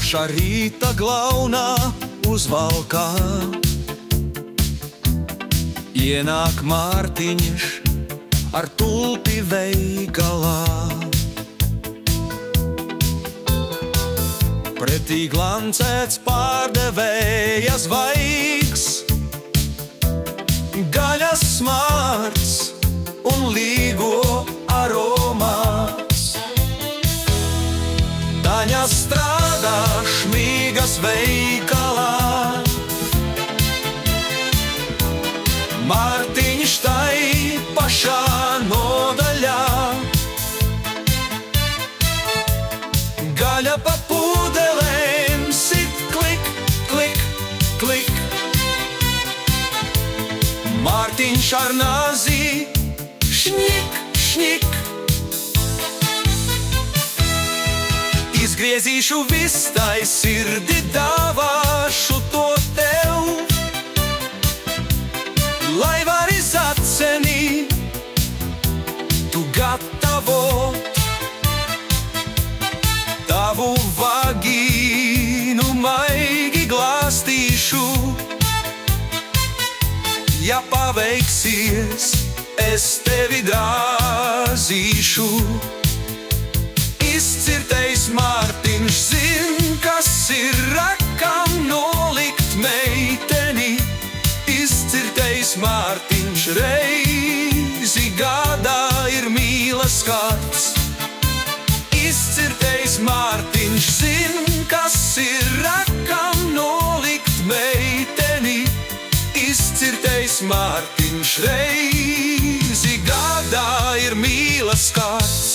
pašā rīta glaunā uzvalkā. Ienāk Mārtiņš ar tulpi veikalā. Pretī glancēts pārdevēja zvaigs, gaļas smārds un līgo aromāts. Taņa strādā Šmīgas veikalā, Mārtiņš tai pašā nodaļā. Gaļa pa pūdelēm sit klik, klik, klik. Mārtiņš ar nāzi šņik, šņik. Izgriezīšu vistai sirdi, dāvāšu to tev, lai vari zacenī tu gatavot. Tavu vagīnu maigi glāstīšu, ja paveiksies, es tevi dāzīšu. Izcirtais Mārtiņš zin, kas ir rakam nolikt meiteni. Izcirtais Mārtiņš reizi gadā ir mīlas kārts. Izcirtais Mārtiņš zin, kas ir rakam nolikt meiteni. Izcirtais Mārtiņš reizi gadā ir mīlas kārts.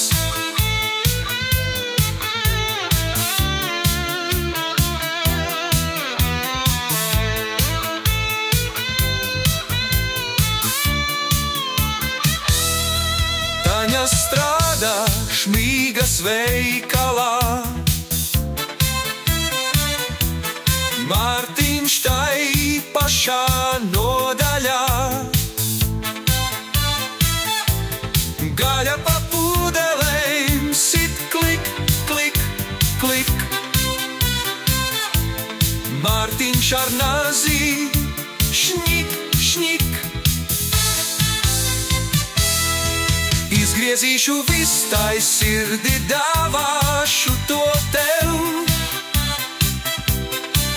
Taņa strādā Šmīgas veikalā, Mārtiņš tai pašā nodaļā. Gaļa pa pūdelēm sit klik, klik, klik. Mārtiņš ar nāzi šņik, šņik. Izgriezīšu vistai sirdi, dāvāšu to tev,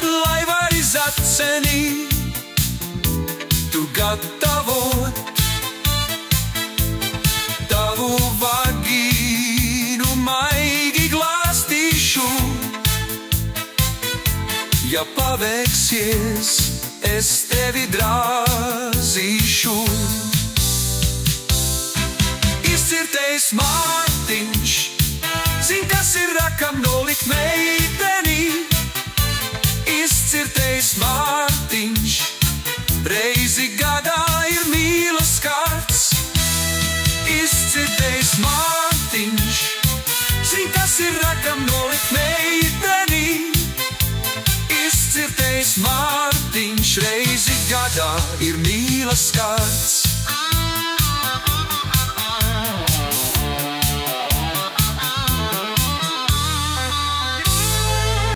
lai vari zacenī tu gatavot. Tavu vagīnu maigi glāstīšu, ja paveiksies, es tevi drāzīšu. Izcirtais Mārtiņš zin, kas ir rakam nolikt meiteni. Izcirtais Mārtiņš reizi gadā ir mīlas kārts. Izcirtais Mārtiņš zin, kas ir rakam nolikt meiteni. Izcirtais Mārtiņš reizi gadā ir mīlas kārts.